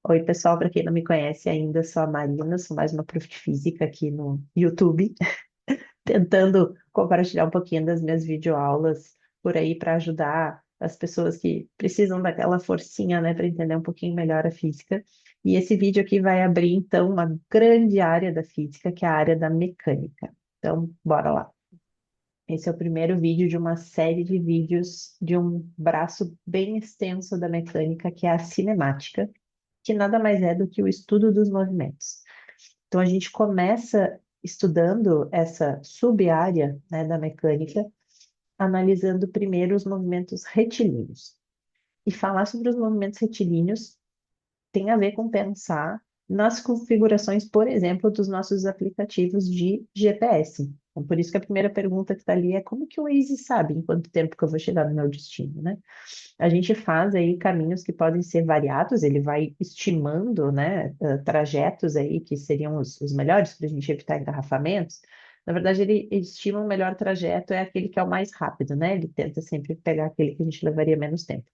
Oi, pessoal, para quem não me conhece ainda, sou a Marina, sou mais uma prof de física aqui no YouTube, tentando compartilhar um pouquinho das minhas videoaulas por aí para ajudar as pessoas que precisam daquela forcinha, né, para entender um pouquinho melhor a física. E esse vídeo aqui vai abrir, então, uma grande área da física, que é a área da mecânica. Então, bora lá. Esse é o primeiro vídeo de uma série de vídeos de um braço bem extenso da mecânica, que é a cinemática, que nada mais é do que o estudo dos movimentos. Então, a gente começa estudando essa sub-área, né, da mecânica, analisando primeiro os movimentos retilíneos. E falar sobre os movimentos retilíneos tem a ver com pensar nas configurações, por exemplo, dos nossos aplicativos de GPS. Então, por isso que a primeira pergunta que está ali é como que o Waze sabe em quanto tempo que eu vou chegar no meu destino, né? A gente faz aí caminhos que podem ser variados, ele vai estimando, né, trajetos aí que seriam os melhores para a gente evitar engarrafamentos. Na verdade, ele estima o melhor trajeto é aquele que é o mais rápido, né? Ele tenta sempre pegar aquele que a gente levaria menos tempo.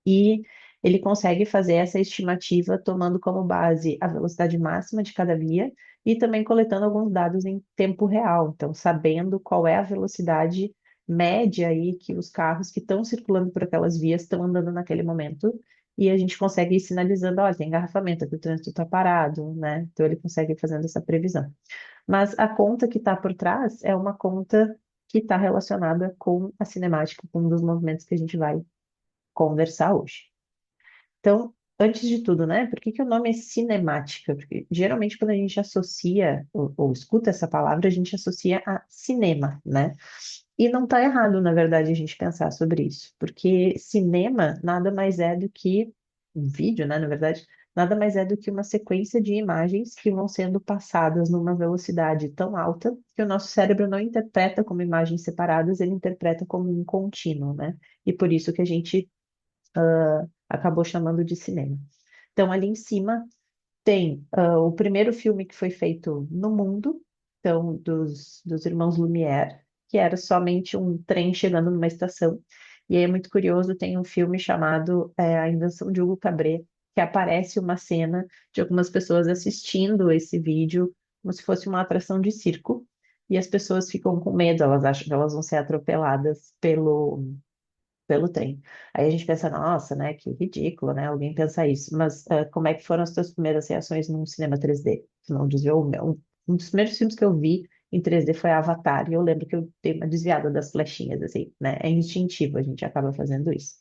E ele consegue fazer essa estimativa tomando como base a velocidade máxima de cada via e também coletando alguns dados em tempo real. Então, sabendo qual é a velocidade média aí que os carros que estão circulando por aquelas vias estão andando naquele momento. E a gente consegue ir sinalizando, olha, tem engarrafamento, aqui o trânsito está parado, né? Então ele consegue ir fazendo essa previsão. Mas a conta que está por trás é uma conta que está relacionada com a cinemática, com um dos movimentos que a gente vai conversar hoje. Então, antes de tudo, né? Por que que o nome é cinemática? Porque geralmente quando a gente associa ou escuta essa palavra, a gente associa a cinema, né? E não está errado, na verdade, a gente pensar sobre isso, porque cinema nada mais é do que um vídeo, né? Na verdade, nada mais é do que uma sequência de imagens que vão sendo passadas numa velocidade tão alta que o nosso cérebro não interpreta como imagens separadas, ele interpreta como um contínuo, né? E por isso que a gente acabou chamando de cinema. Então, ali em cima tem o primeiro filme que foi feito no mundo, então, dos irmãos Lumière, que era somente um trem chegando numa estação. E aí é muito curioso, tem um filme chamado A Invenção de Hugo Cabret, que aparece uma cena de algumas pessoas assistindo esse vídeo como se fosse uma atração de circo, e as pessoas ficam com medo, elas acham que elas vão ser atropeladas pelo trem. Aí a gente pensa, nossa, né, que ridículo, né, alguém pensar isso. Mas como é que foram as tuas primeiras reações num cinema 3D? Tu não desviou o meu. Um dos primeiros filmes que eu vi em 3D foi Avatar, e eu lembro que eu dei uma desviada das flechinhas, assim, né, é instintivo, a gente acaba fazendo isso.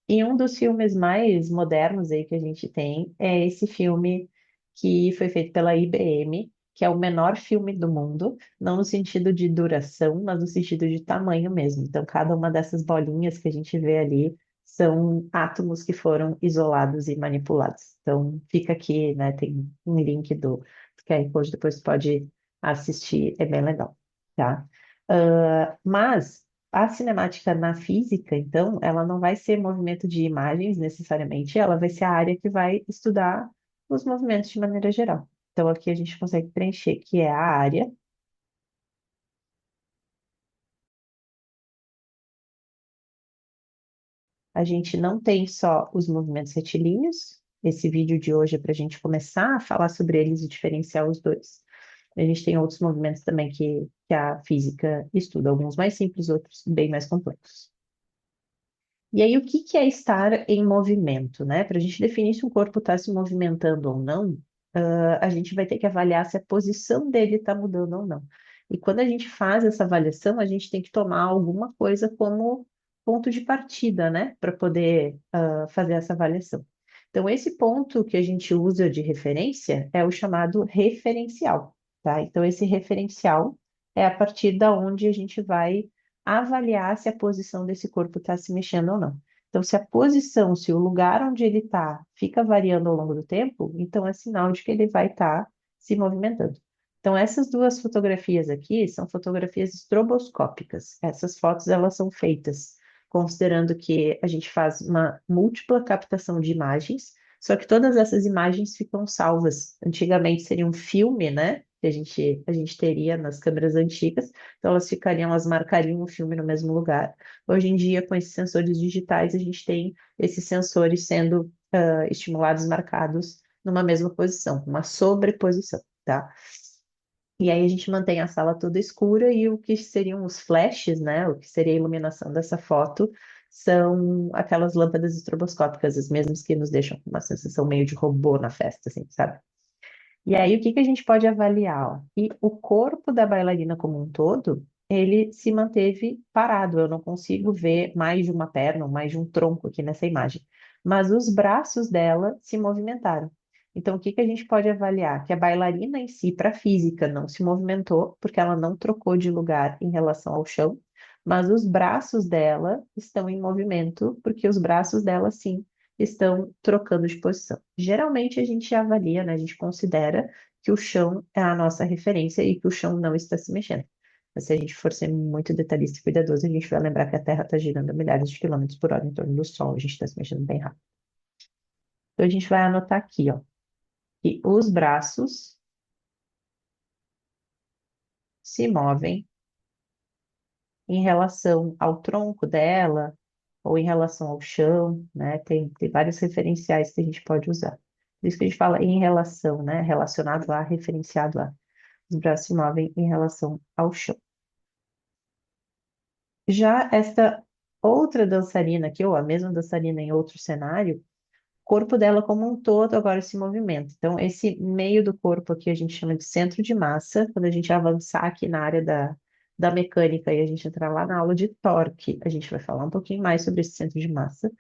E um dos filmes mais modernos aí que a gente tem é esse filme que foi feito pela IBM, que é o menor filme do mundo, não no sentido de duração, mas no sentido de tamanho mesmo. Então, cada uma dessas bolinhas que a gente vê ali são átomos que foram isolados e manipulados. Então, fica aqui, né? Tem um link do QR Code, depois tu pode assistir, é bem legal, tá? Mas a cinemática na física, então, ela não vai ser movimento de imagens necessariamente, ela vai ser a área que vai estudar os movimentos de maneira geral. Então, aqui a gente consegue preencher que é a área. A gente não tem só os movimentos retilíneos. Esse vídeo de hoje é para a gente começar a falar sobre eles e diferenciar os dois. A gente tem outros movimentos também que a física estuda, alguns mais simples, outros bem mais complexos. E aí, o que que é estar em movimento, né? Para a gente definir se um corpo está se movimentando ou não, a gente vai ter que avaliar se a posição dele está mudando ou não. E quando a gente faz essa avaliação, a gente tem que tomar alguma coisa como ponto de partida, né? Para poder, fazer essa avaliação. Então, esse ponto que a gente usa de referência é o chamado referencial, tá? Então, esse referencial é a partir da onde a gente vai avaliar se a posição desse corpo está se mexendo ou não. Então, se a posição, se o lugar onde ele está fica variando ao longo do tempo, então é sinal de que ele vai estar se movimentando. Então, essas duas fotografias aqui são fotografias estroboscópicas. Essas fotos, elas são feitas considerando que a gente faz uma múltipla captação de imagens, só que todas essas imagens ficam salvas. Antigamente seria um filme, né? Que a gente teria nas câmeras antigas, então elas marcariam o filme no mesmo lugar. Hoje em dia, com esses sensores digitais, a gente tem esses sensores sendo estimulados marcados numa mesma posição, uma sobreposição, tá? E aí a gente mantém a sala toda escura e o que seriam os flashes, né? O que seria a iluminação dessa foto são aquelas lâmpadas estroboscópicas, as mesmas que nos deixam com uma sensação meio de robô na festa, assim, sabe? E aí, o que que a gente pode avaliar? Ó? E o corpo da bailarina como um todo, ele se manteve parado. Eu não consigo ver mais de uma perna ou mais de um tronco aqui nessa imagem. Mas os braços dela se movimentaram. Então, o que que a gente pode avaliar? Que a bailarina em si, para a física, não se movimentou, porque ela não trocou de lugar em relação ao chão, mas os braços dela estão em movimento, porque os braços dela, sim, estão trocando de posição. Geralmente a gente avalia, né, a gente considera que o chão é a nossa referência e que o chão não está se mexendo. Mas se a gente for ser muito detalhista e cuidadoso, a gente vai lembrar que a Terra está girando a milhares de quilômetros por hora em torno do Sol, a gente está se mexendo bem rápido. Então a gente vai anotar aqui, ó, que os braços se movem em relação ao tronco dela ou em relação ao chão, né? Tem vários referenciais que a gente pode usar. Por isso que a gente fala em relação, né? Relacionado a, referenciado a. Os braços se movem em relação ao chão. Já esta outra dançarina aqui, ou a mesma dançarina em outro cenário, o corpo dela como um todo agora se movimenta. Então, esse meio do corpo aqui a gente chama de centro de massa. Quando a gente avançar aqui na área da mecânica e a gente entrar lá na aula de torque, a gente vai falar um pouquinho mais sobre esse centro de massa.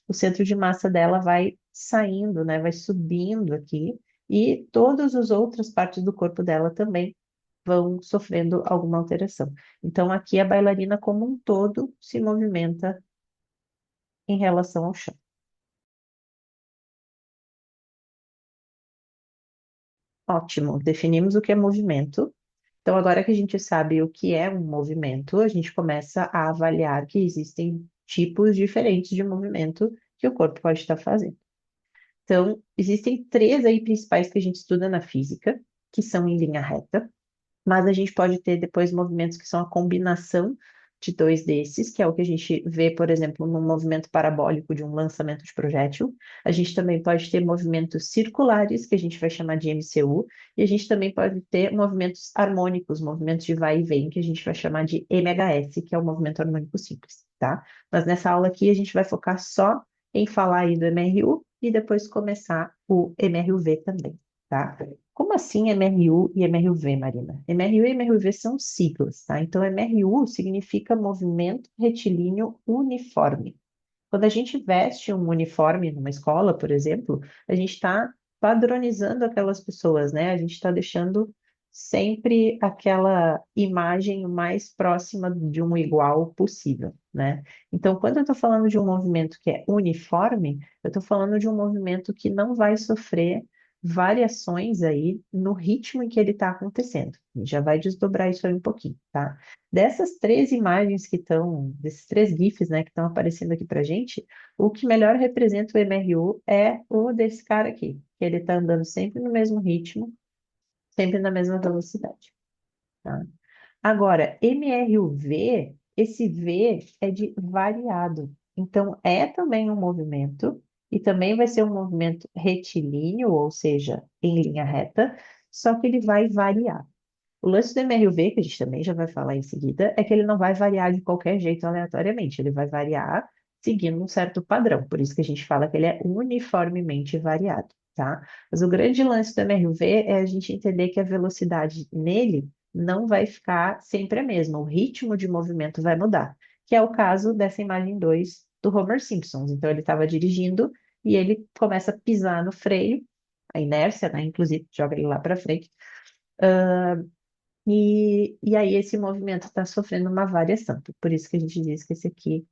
O centro de massa dela vai saindo, né? Vai subindo aqui. E todas as outras partes do corpo dela também vão sofrendo alguma alteração. Então, aqui a bailarina como um todo se movimenta em relação ao chão. Ótimo, definimos o que é movimento. Então, agora que a gente sabe o que é um movimento, a gente começa a avaliar que existem tipos diferentes de movimento que o corpo pode estar fazendo. Então, existem três aí principais que a gente estuda na física, que são em linha reta. Mas a gente pode ter depois movimentos que são a combinação de dois desses, que é o que a gente vê, por exemplo, no movimento parabólico de um lançamento de projétil. A gente também pode ter movimentos circulares, que a gente vai chamar de MCU, e a gente também pode ter movimentos harmônicos, movimentos de vai e vem, que a gente vai chamar de MHS, que é o movimento harmônico simples, tá? Mas nessa aula aqui a gente vai focar só em falar aí do MRU e depois começar o MRUV também, tá? Como assim MRU e MRUV, Marina? MRU e MRUV são siglas, tá? Então, MRU significa movimento retilíneo uniforme. Quando a gente veste um uniforme numa escola, por exemplo, a gente está padronizando aquelas pessoas, né? A gente está deixando sempre aquela imagem o mais próxima de um igual possível, né? Então, quando eu estou falando de um movimento que é uniforme, eu estou falando de um movimento que não vai sofrer variações aí no ritmo em que ele está acontecendo. A gente já vai desdobrar isso aí um pouquinho, tá? Dessas três imagens que estão, desses três GIFs, né, que estão aparecendo aqui pra gente, o que melhor representa o MRU é o desse cara aqui, que ele está andando sempre no mesmo ritmo, sempre na mesma velocidade, tá? Agora, MRUV, esse V é de variado. Então, é também um movimento, e também vai ser um movimento retilíneo, ou seja, em linha reta, só que ele vai variar. O lance do MRV, que a gente também já vai falar em seguida, é que ele não vai variar de qualquer jeito aleatoriamente, ele vai variar seguindo um certo padrão. Por isso que a gente fala que ele é uniformemente variado, tá? Mas o grande lance do MRV é a gente entender que a velocidade nele não vai ficar sempre a mesma, o ritmo de movimento vai mudar, que é o caso dessa imagem 2 do Homer Simpson. Então ele estava dirigindo e ele começa a pisar no freio, a inércia, né? Inclusive, joga ele lá para frente. E aí esse movimento está sofrendo uma variação. Por isso que a gente diz que esse aqui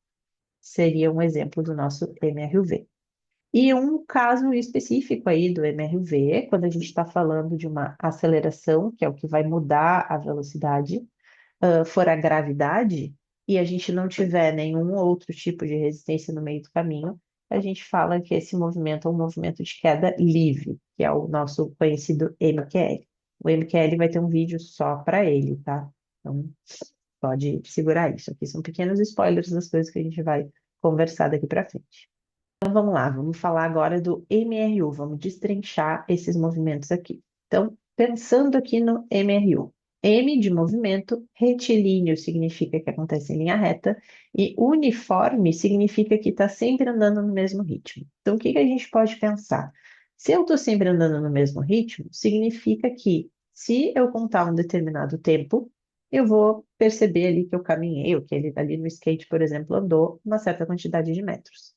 seria um exemplo do nosso MRV. E um caso específico aí do MRV, quando a gente está falando de uma aceleração, que é o que vai mudar a velocidade, for a gravidade, e a gente não tiver nenhum outro tipo de resistência no meio do caminho, a gente fala que esse movimento é um movimento de queda livre, que é o nosso conhecido MQL. O MQL vai ter um vídeo só para ele, tá? Então, pode segurar isso. Aqui são pequenos spoilers das coisas que a gente vai conversar daqui para frente. Então, Então vamos lá, vamos falar agora do MRU, vamos destrinchar esses movimentos aqui. Então, pensando aqui no MRU. M de movimento, retilíneo significa que acontece em linha reta, e uniforme significa que está sempre andando no mesmo ritmo. Então, o que que a gente pode pensar? Se eu estou sempre andando no mesmo ritmo, significa que se eu contar um determinado tempo, eu vou perceber ali que eu caminhei, ou que ele ali no skate, por exemplo, andou uma certa quantidade de metros.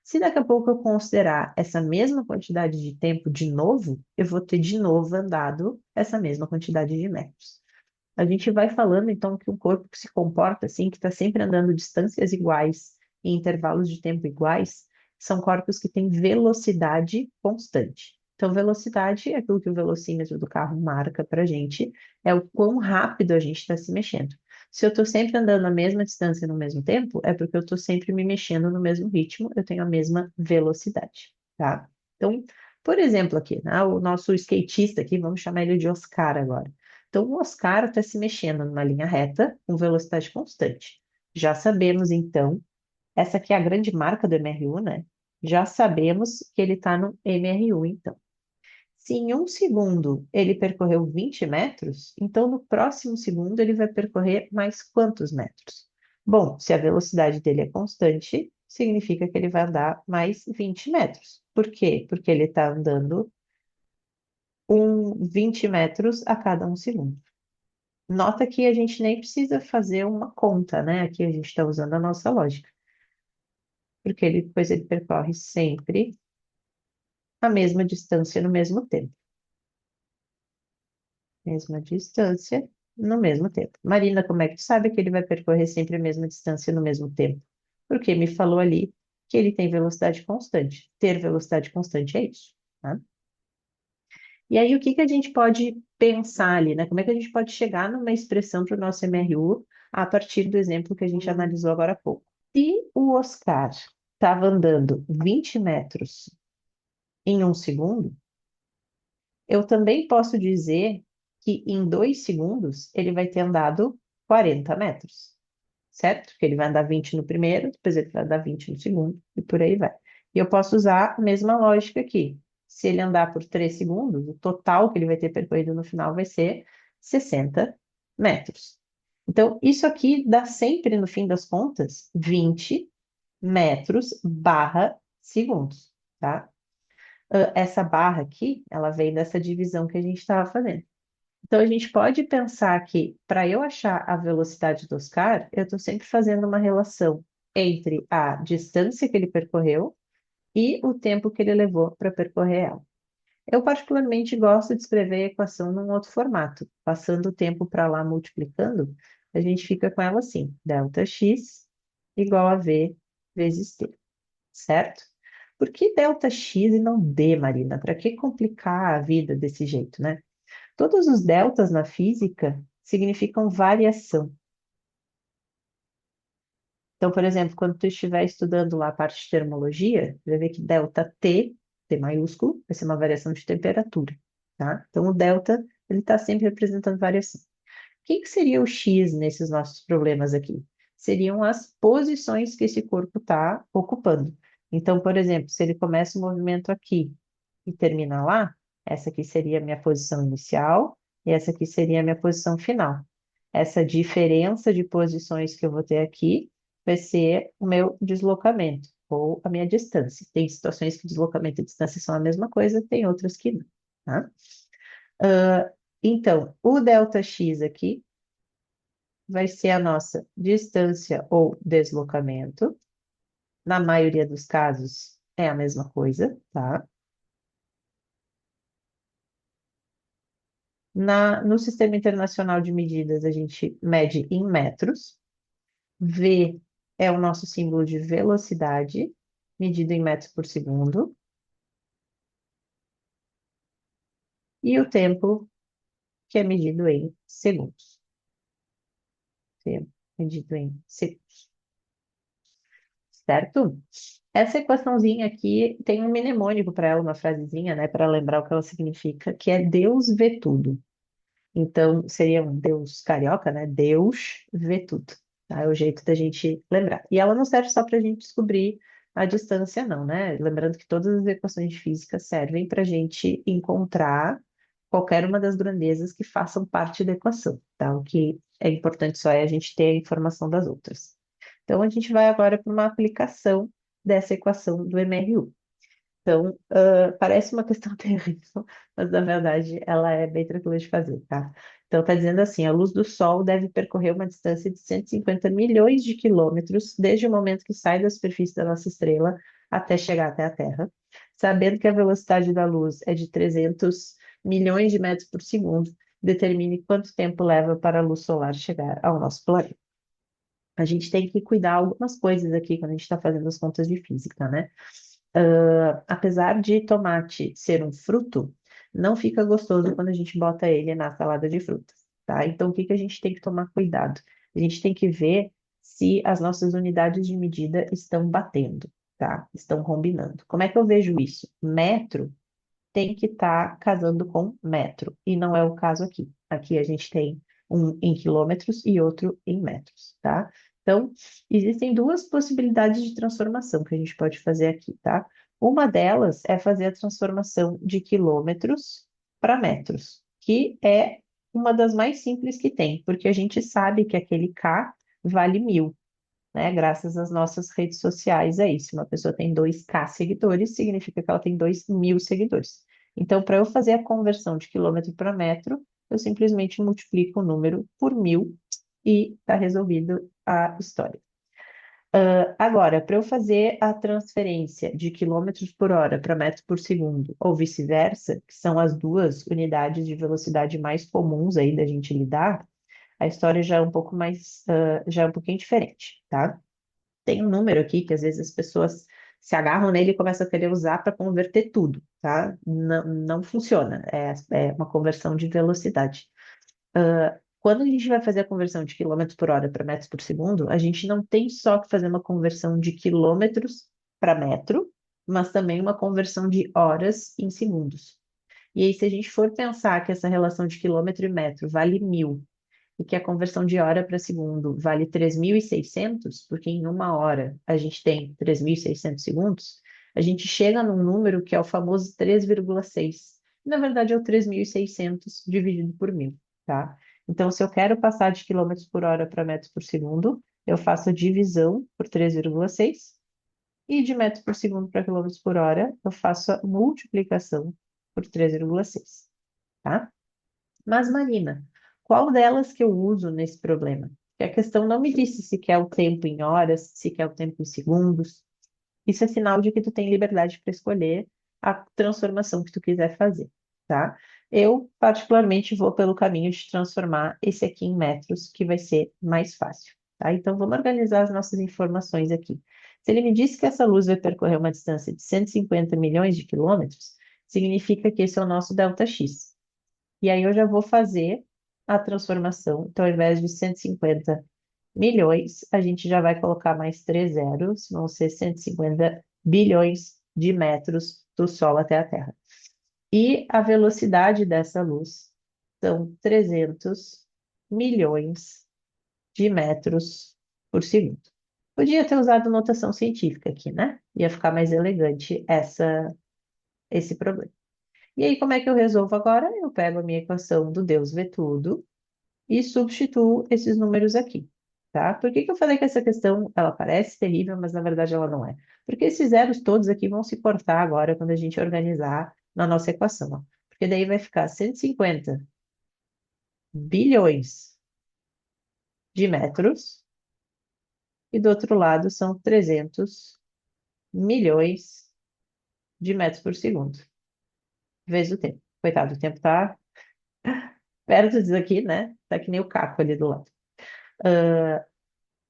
Se daqui a pouco eu considerar essa mesma quantidade de tempo de novo, eu vou ter de novo andado essa mesma quantidade de metros. A gente vai falando então que um corpo que se comporta assim, que está sempre andando distâncias iguais em intervalos de tempo iguais, são corpos que têm velocidade constante. Então, velocidade é aquilo que o velocímetro do carro marca para a gente, é o quão rápido a gente está se mexendo. Se eu estou sempre andando a mesma distância no mesmo tempo, é porque eu estou sempre me mexendo no mesmo ritmo, eu tenho a mesma velocidade, tá? Então, por exemplo, aqui, né, o nosso skatista aqui, vamos chamar ele de Oscar agora. Então, o Oscar está se mexendo numa linha reta com velocidade constante. Já sabemos, então, essa aqui é a grande marca do MRU, né? Já sabemos que ele está no MRU, então. Se em um segundo ele percorreu 20 metros, então no próximo segundo ele vai percorrer mais quantos metros? Bom, se a velocidade dele é constante, significa que ele vai andar mais 20 metros. Por quê? Porque ele está andando 20 metros a cada um segundo. Nota que a gente nem precisa fazer uma conta, né? Aqui a gente está usando a nossa lógica, porque ele, depois ele percorre sempre a mesma distância no mesmo tempo. Mesma distância no mesmo tempo. Marina, como é que tu sabe que ele vai percorrer sempre a mesma distância no mesmo tempo? Porque me falou ali que ele tem velocidade constante. Ter velocidade constante é isso, tá? E aí, o que que a gente pode pensar ali, né? Como é que a gente pode chegar numa expressão para o nosso MRU a partir do exemplo que a gente analisou agora há pouco? Se o Oscar estava andando 20 metros em um segundo, eu também posso dizer que em 2 segundos ele vai ter andado 40 metros, certo? Porque ele vai andar 20 no primeiro, depois ele vai andar 20 no segundo, e por aí vai. E eu posso usar a mesma lógica aqui. Se ele andar por 3 segundos, o total que ele vai ter percorrido no final vai ser 60 metros. Então, isso aqui dá sempre, no fim das contas, 20 metros barra segundos, tá? Essa barra aqui, ela vem dessa divisão que a gente estava fazendo. Então, a gente pode pensar que, para eu achar a velocidade do Oscar, eu estou sempre fazendo uma relação entre a distância que ele percorreu e o tempo que ele levou para percorrer ela. Eu particularmente gosto de escrever a equação num outro formato. Passando o tempo para lá multiplicando, a gente fica com ela assim, delta x igual a v vezes t, certo? Por que delta x e não d, Marina? Para que complicar a vida desse jeito, né? Todos os deltas na física significam variação. Então, por exemplo, quando tu estiver estudando lá a parte de termologia, vai ver que delta T, T maiúsculo, vai ser uma variação de temperatura, tá? Então, o delta, ele está sempre representando variação. O que que seria o X nesses nossos problemas aqui? Seriam as posições que esse corpo está ocupando. Então, por exemplo, se ele começa o movimento aqui e termina lá, essa aqui seria a minha posição inicial e essa aqui seria a minha posição final. Essa diferença de posições que eu vou ter aqui vai ser o meu deslocamento ou a minha distância. Tem situações que deslocamento e distância são a mesma coisa, tem outras que não, tá? Então, o ΔX aqui vai ser a nossa distância ou deslocamento. Na maioria dos casos é a mesma coisa, tá? No Sistema Internacional de Medidas, a gente mede em metros. V é o nosso símbolo de velocidade, medido em metros por segundo. E o tempo, que é medido em segundos. Tempo medido em segundos. Certo? Essa equaçãozinha aqui tem um mnemônico para ela, uma frasezinha, né, para lembrar o que ela significa, que é Deus vê tudo. Então, seria um Deus carioca, né? Deus vê tudo. Tá? É o jeito da gente lembrar. E ela não serve só para a gente descobrir A distância não, né? Lembrando que todas as equações de física servem para a gente encontrar qualquer uma das grandezas que façam parte da equação, tá? O que é importante só é a gente ter a informação das outras. Então, a gente vai agora para uma aplicação dessa equação do MRU. Então, parece uma questão terrível, mas na verdade ela é bem tranquila de fazer, tá? Então, está dizendo assim: a luz do Sol deve percorrer uma distância de 150 milhões de quilômetros desde o momento que sai da superfície da nossa estrela até chegar até a Terra. Sabendo que a velocidade da luz é de 300 milhões de metros por segundo, determine quanto tempo leva para a luz solar chegar ao nosso planeta. A gente tem que cuidar algumas coisas aqui quando a gente está fazendo as contas de física, né? Apesar de tomate ser um fruto, não fica gostoso quando a gente bota ele na salada de frutas, tá? Então, o que que a gente tem que tomar cuidado? A gente tem que ver se as nossas unidades de medida estão batendo, tá? Estão combinando. Como é que eu vejo isso? Metro tem que estar casando com metro, e não é o caso aqui. Aqui a gente tem um em quilômetros e outro em metros, tá? Então, existem duas possibilidades de transformação que a gente pode fazer aqui, tá? Uma delas é fazer a transformação de quilômetros para metros, que é uma das mais simples que tem, porque a gente sabe que aquele K vale 1000, né? Graças às nossas redes sociais aí. Se uma pessoa tem 2K seguidores, significa que ela tem 2.000 seguidores. Então, para eu fazer a conversão de quilômetro para metro, eu simplesmente multiplico o número por 1000 e está resolvido a história. Agora, para eu fazer a transferência de quilômetros por hora para metros por segundo, ou vice-versa, que são as duas unidades de velocidade mais comuns aí da gente lidar, a história já é um pouco mais, já é um pouquinho diferente, tá? Tem um número aqui que às vezes as pessoas se agarram nele e começam a querer usar para converter tudo, tá? Não, não funciona, é uma conversão de velocidade. Quando a gente vai fazer a conversão de quilômetros por hora para metros por segundo, a gente não tem só que fazer uma conversão de quilômetros para metro, mas também uma conversão de horas em segundos. E aí, se a gente for pensar que essa relação de quilômetro e metro vale 1000 e que a conversão de hora para segundo vale 3.600, porque em uma hora a gente tem 3.600 segundos, a gente chega num número que é o famoso 3,6. Na verdade, é o 3.600 dividido por 1000, tá? Então, se eu quero passar de quilômetros por hora para metros por segundo, eu faço a divisão por 3,6 e de metros por segundo para quilômetros por hora, eu faço a multiplicação por 3,6, tá? Mas, Marina, qual delas que eu uso nesse problema? Porque a questão não me disse se quer o tempo em horas, se quer o tempo em segundos. Isso é sinal de que tu tem liberdade para escolher a transformação que tu quiser fazer, tá? Eu, particularmente, vou pelo caminho de transformar esse aqui em metros, que vai ser mais fácil, tá? Então, vamos organizar as nossas informações aqui. Se ele me disse que essa luz vai percorrer uma distância de 150 milhões de quilômetros, significa que esse é o nosso ΔX. E aí eu já vou fazer a transformação. Então, ao invés de 150 milhões, a gente já vai colocar mais três zeros, vão ser 150 bilhões de metros do Sol até a Terra. E a velocidade dessa luz são 300 milhões de metros por segundo. Podia ter usado notação científica aqui, né? Ia ficar mais elegante esse problema. E aí, como é que eu resolvo agora? Eu pego a minha equação do Deus vê tudo e substituo esses números aqui, tá? Por que que eu falei que essa questão, ela parece terrível, mas na verdade ela não é? Porque esses zeros todos aqui vão se cortar agora quando a gente organizar na nossa equação, ó. Porque daí vai ficar 150 bilhões de metros e do outro lado são 300 milhões de metros por segundo, vezes o tempo. Coitado, o tempo tá perto disso aqui, né? Tá que nem o caco ali do lado.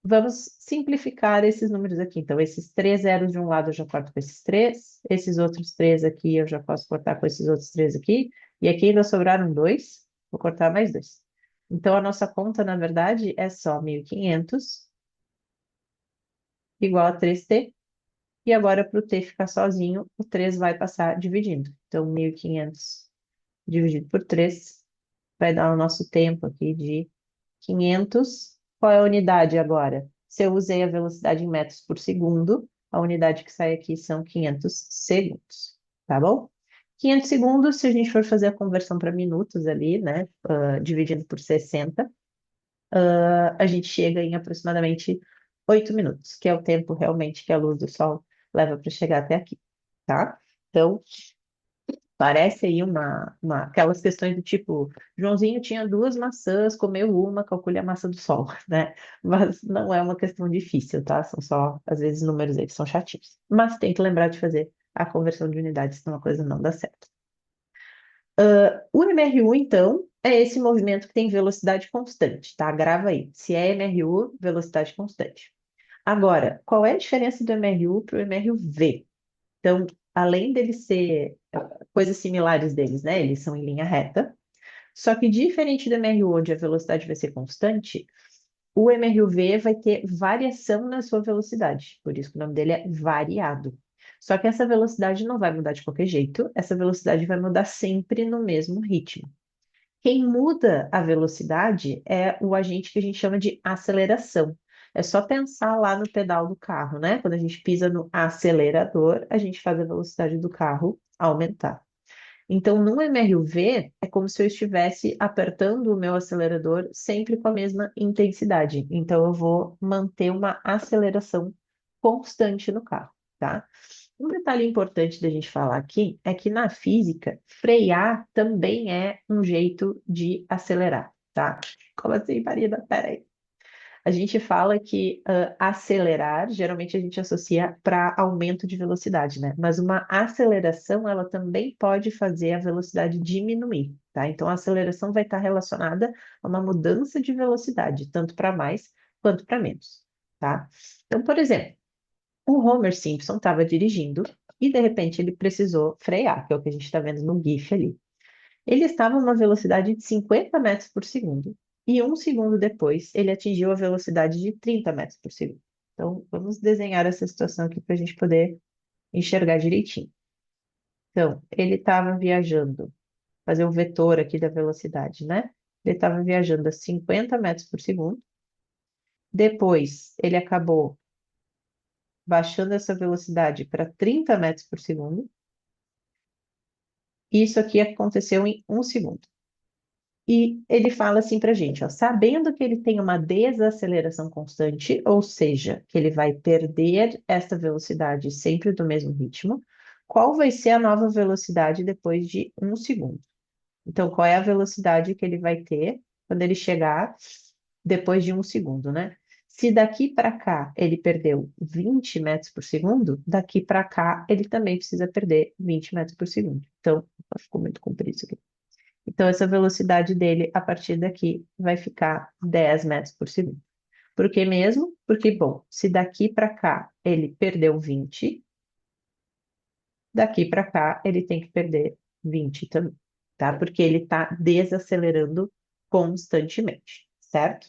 Vamos simplificar esses números aqui. Então, esses três zeros de um lado eu já corto com esses três, esses outros três aqui eu já posso cortar com esses outros três aqui, e aqui ainda sobraram dois, vou cortar mais dois. Então, a nossa conta, na verdade, é só 1.500 igual a 3t, e agora para o t ficar sozinho, o 3 vai passar dividindo. Então, 1.500 dividido por 3 vai dar o nosso tempo aqui de 500. Qual é a unidade agora? Se eu usei a velocidade em metros por segundo, a unidade que sai aqui são 500 segundos, tá bom? 500 segundos, se a gente for fazer a conversão para minutos ali, né, dividindo por 60, a gente chega em aproximadamente 8 minutos, que é o tempo realmente que a luz do sol leva para chegar até aqui, tá? Então, parece aí aquelas questões do tipo, Joãozinho tinha duas maçãs, comeu uma, calcule a massa do sol, né? Mas não é uma questão difícil, tá? São só, às vezes, números aí que são chatinhos. Mas tem que lembrar de fazer a conversão de unidades, senão a coisa não dá certo. O MRU, então, é esse movimento que tem velocidade constante, tá? Grava aí. Se é MRU, velocidade constante. Agora, qual é a diferença do MRU para o MRUV? Então, além deles ser coisas similares deles, né? Eles são em linha reta. Só que diferente do MRU, onde a velocidade vai ser constante, o MRUV vai ter variação na sua velocidade. Por isso que o nome dele é variado. Só que essa velocidade não vai mudar de qualquer jeito, essa velocidade vai mudar sempre no mesmo ritmo. Quem muda a velocidade é o agente que a gente chama de aceleração. É só pensar lá no pedal do carro, né? Quando a gente pisa no acelerador, a gente faz a velocidade do carro aumentar. Então, no MRUV, é como se eu estivesse apertando o meu acelerador sempre com a mesma intensidade. Então, eu vou manter uma aceleração constante no carro, tá? Um detalhe importante da gente falar aqui é que na física, frear também é um jeito de acelerar, tá? Como assim, Marina? Peraí. A gente fala que acelerar, geralmente a gente associa para aumento de velocidade, né? Mas uma aceleração, ela também pode fazer a velocidade diminuir, tá? Então, a aceleração vai estar relacionada a uma mudança de velocidade, tanto para mais quanto para menos, tá? Então, por exemplo, o Homer Simpson estava dirigindo e, de repente, ele precisou frear, que é o que a gente está vendo no GIF ali. Ele estava a uma velocidade de 50 metros por segundo e um segundo depois ele atingiu a velocidade de 30 metros por segundo. Então, vamos desenhar essa situação aqui para a gente poder enxergar direitinho. Então, ele estava viajando, fazer o vetor aqui da velocidade, né? Ele estava viajando a 50 metros por segundo. Depois, ele acabou baixando essa velocidade para 30 metros por segundo. Isso aqui aconteceu em um segundo. E ele fala assim para a gente, ó, sabendo que ele tem uma desaceleração constante, ou seja, que ele vai perder essa velocidade sempre do mesmo ritmo, qual vai ser a nova velocidade depois de um segundo? Então, qual é a velocidade que ele vai ter quando ele chegar depois de um segundo, né? Se daqui para cá ele perdeu 20 metros por segundo, daqui para cá ele também precisa perder 20 metros por segundo. Então, ficou muito comprido isso aqui. Então, essa velocidade dele, a partir daqui, vai ficar 10 metros por segundo. Por que mesmo? Porque, bom, se daqui para cá ele perdeu 20, daqui para cá ele tem que perder 20 também, tá? Porque ele está desacelerando constantemente, certo?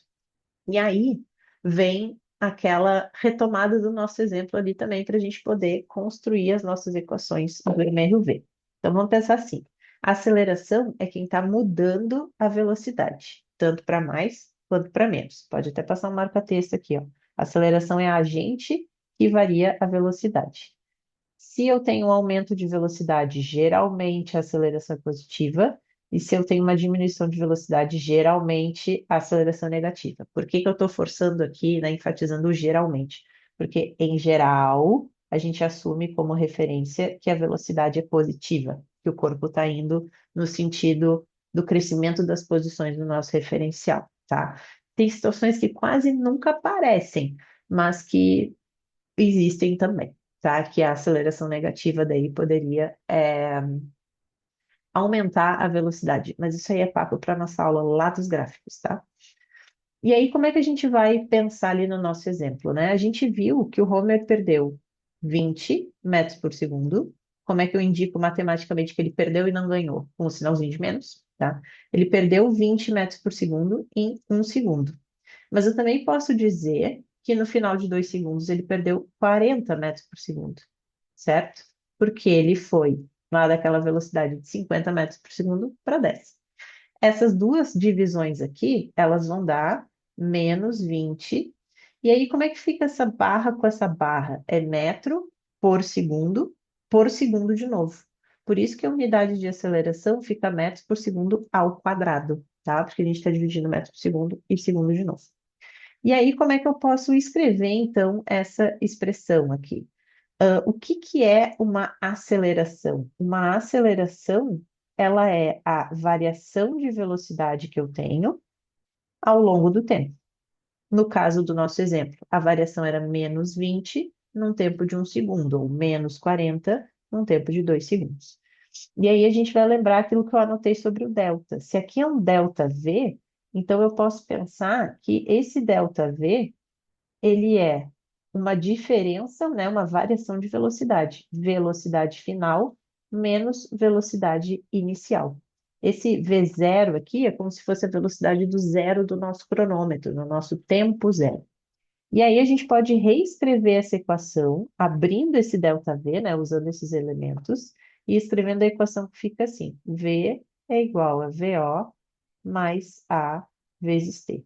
E aí vem aquela retomada do nosso exemplo ali também para a gente poder construir as nossas equações do MRV. Então vamos pensar assim: a aceleração é quem está mudando a velocidade, tanto para mais quanto para menos. Pode até passar um marca-texto aqui, ó. A aceleração é a agente que varia a velocidade. Se eu tenho um aumento de velocidade, geralmente a aceleração é positiva, e se eu tenho uma diminuição de velocidade, geralmente a aceleração é negativa. Por que que eu estou forçando aqui, né, enfatizando o geralmente? Porque, em geral, a gente assume como referência que a velocidade é positiva, que o corpo está indo no sentido do crescimento das posições do nosso referencial, tá? Tem situações que quase nunca aparecem, mas que existem também, tá? Que a aceleração negativa daí poderia aumentar a velocidade, mas isso aí é papo para nossa aula lá dos gráficos, tá? E aí, como é que a gente vai pensar ali no nosso exemplo, né? A gente viu que o Homer perdeu 20 metros por segundo. Como é que eu indico matematicamente que ele perdeu e não ganhou? Com um sinalzinho de menos, tá? Ele perdeu 20 metros por segundo em um segundo. Mas eu também posso dizer que no final de 2 segundos ele perdeu 40 metros por segundo, certo? Porque ele foi lá daquela velocidade de 50 metros por segundo para 10. Essas duas divisões aqui, elas vão dar menos 20, E aí, como é que fica essa barra com essa barra? É metro por segundo de novo. Por isso que a unidade de aceleração fica metros por segundo ao quadrado, tá? Porque a gente está dividindo metro por segundo e segundo de novo. E aí, como é que eu posso escrever, então, essa expressão aqui? O que que é uma aceleração? Uma aceleração, ela é a variação de velocidade que eu tenho ao longo do tempo. No caso do nosso exemplo, a variação era menos 20 num tempo de 1 segundo, ou menos 40 num tempo de 2 segundos. E aí a gente vai lembrar aquilo que eu anotei sobre o delta. Se aqui é um delta V, então eu posso pensar que esse delta V, ele é uma diferença, né, uma variação de velocidade. Velocidade final menos velocidade inicial. Esse V0 aqui é como se fosse a velocidade do zero do nosso cronômetro, no nosso tempo zero. E aí a gente pode reescrever essa equação, abrindo esse ΔV, né, usando esses elementos, e escrevendo a equação que fica assim: V é igual a VO mais A vezes T. O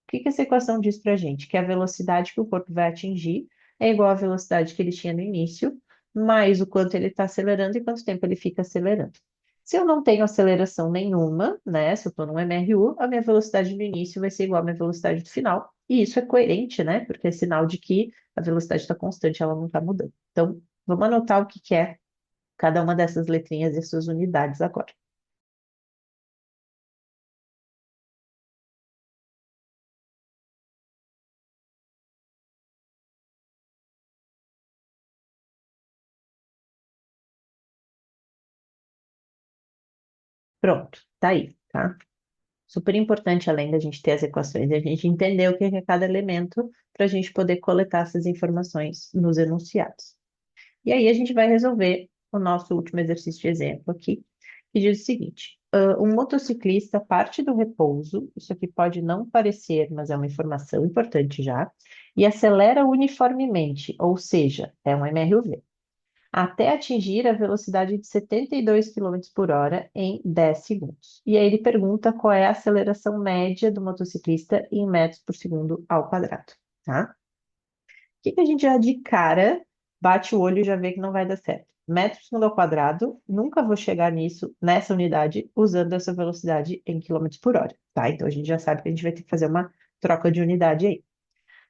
que que essa equação diz para a gente? Que a velocidade que o corpo vai atingir é igual à velocidade que ele tinha no início, mais o quanto ele está acelerando e quanto tempo ele fica acelerando. Se eu não tenho aceleração nenhuma, né? Se eu estou num MRU, a minha velocidade no início vai ser igual à minha velocidade do final. E isso é coerente, né? Porque é sinal de que a velocidade está constante, ela não está mudando. Então, vamos anotar o que que é cada uma dessas letrinhas e suas unidades agora. Pronto, tá aí, tá? Super importante, além da gente ter as equações, a gente entender o que é cada elemento para a gente poder coletar essas informações nos enunciados. E aí a gente vai resolver o nosso último exercício de exemplo aqui, que diz o seguinte: um motociclista parte do repouso, isso aqui pode não parecer, mas é uma informação importante já, e acelera uniformemente, ou seja, é um MRUV até atingir a velocidade de 72 quilômetros por hora em 10 segundos. E aí ele pergunta qual é a aceleração média do motociclista em metros por segundo ao quadrado, tá? O que que a gente já de cara bate o olho e já vê que não vai dar certo? Metro por segundo ao quadrado, nunca vou chegar nisso, nessa unidade, usando essa velocidade em quilômetros por hora, tá? Então a gente já sabe que a gente vai ter que fazer uma troca de unidade aí.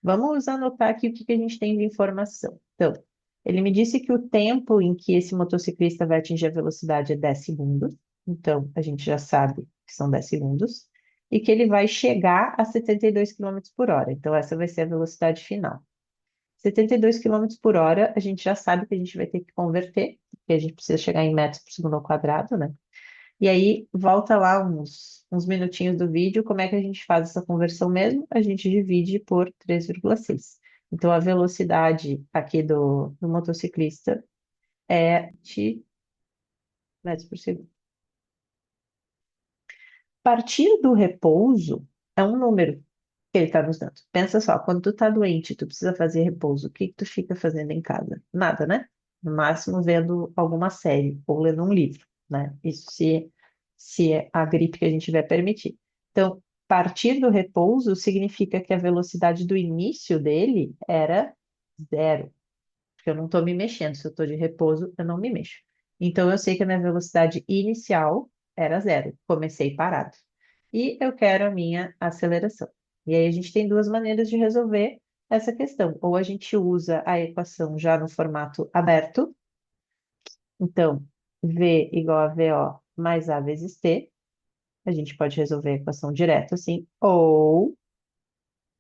Vamos anotar aqui o que que a gente tem de informação. Então, ele me disse que o tempo em que esse motociclista vai atingir a velocidade é 10 segundos. Então, a gente já sabe que são 10 segundos. E que ele vai chegar a 72 quilômetros por hora. Então, essa vai ser a velocidade final. 72 quilômetros por hora, a gente já sabe que a gente vai ter que converter, porque a gente precisa chegar em metros por segundo ao quadrado, né? E aí, volta lá uns minutinhos do vídeo, como é que a gente faz essa conversão mesmo? A gente divide por 3,6. Então, a velocidade aqui do motociclista é de metros por segundo. Partir do repouso é um número que ele está nos dando. Pensa só, quando tu tá doente, tu precisa fazer repouso, o que que tu fica fazendo em casa? Nada, né? No máximo vendo alguma série ou lendo um livro, né? Isso se é a gripe que a gente vai permitir. Então, partir do repouso significa que a velocidade do início dele era zero, porque eu não estou me mexendo. Se eu estou de repouso, eu não me mexo. Então, eu sei que a minha velocidade inicial era zero. Comecei parado. E eu quero a minha aceleração. E aí a gente tem duas maneiras de resolver essa questão. Ou a gente usa a equação já no formato aberto. Então, V igual a VO mais A vezes T. A gente pode resolver a equação direto assim. Ou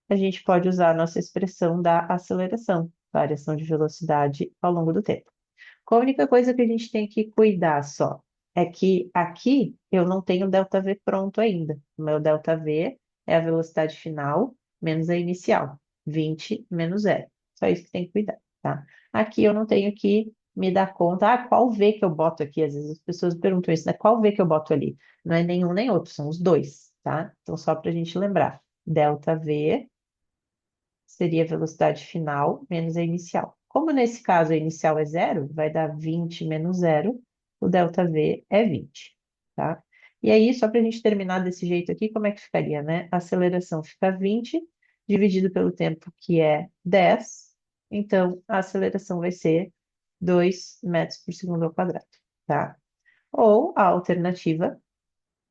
a gente pode usar a nossa expressão da aceleração, variação de velocidade ao longo do tempo. A única coisa que a gente tem que cuidar só é que aqui eu não tenho ΔV pronto ainda. O meu ΔV é a velocidade final menos a inicial, 20 menos zero. Só isso que tem que cuidar, tá? Aqui eu não tenho que me dar conta, qual V que eu boto aqui? Às vezes as pessoas perguntam isso, né? Qual V que eu boto ali? Não é nenhum nem outro, são os dois, tá? Então, só para a gente lembrar, ΔV seria a velocidade final menos a inicial. Como nesse caso a inicial é zero, vai dar 20 menos zero, o ΔV é 20, tá? E aí, só para a gente terminar desse jeito aqui, como é que ficaria, né? A aceleração fica 20 dividido pelo tempo, que é 10. Então, a aceleração vai ser 2 metros por segundo ao quadrado, tá? Ou a alternativa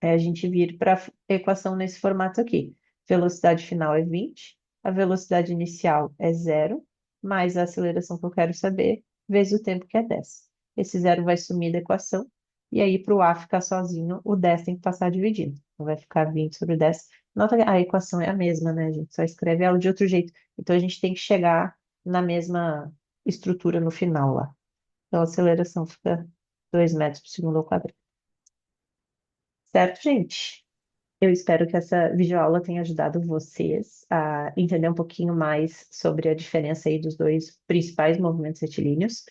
é a gente vir para a equação nesse formato aqui. Velocidade final é 20, a velocidade inicial é 0, mais a aceleração que eu quero saber, vezes o tempo que é 10. Esse zero vai sumir da equação, e aí para o A ficar sozinho, o 10 tem que passar dividindo. Então vai ficar 20 sobre 10. Nota que a equação é a mesma, né? A gente só escreve ela de outro jeito. Então a gente tem que chegar na mesma estrutura no final lá. Então a aceleração fica 2 metros por segundo ao quadrado. Certo, gente? Eu espero que essa videoaula tenha ajudado vocês a entender um pouquinho mais sobre a diferença aí dos dois principais movimentos retilíneos.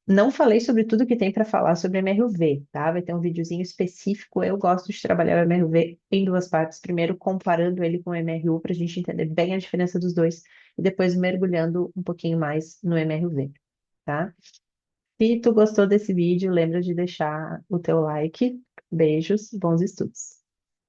Não falei sobre tudo que tem para falar sobre MRV, tá? Vai ter um videozinho específico. Eu gosto de trabalhar o MRV em duas partes. Primeiro, comparando ele com o MRU para a gente entender bem a diferença dos dois, e depois mergulhando um pouquinho mais no MRV, tá? Se tu gostou desse vídeo, lembra de deixar o teu like. Beijos, bons estudos.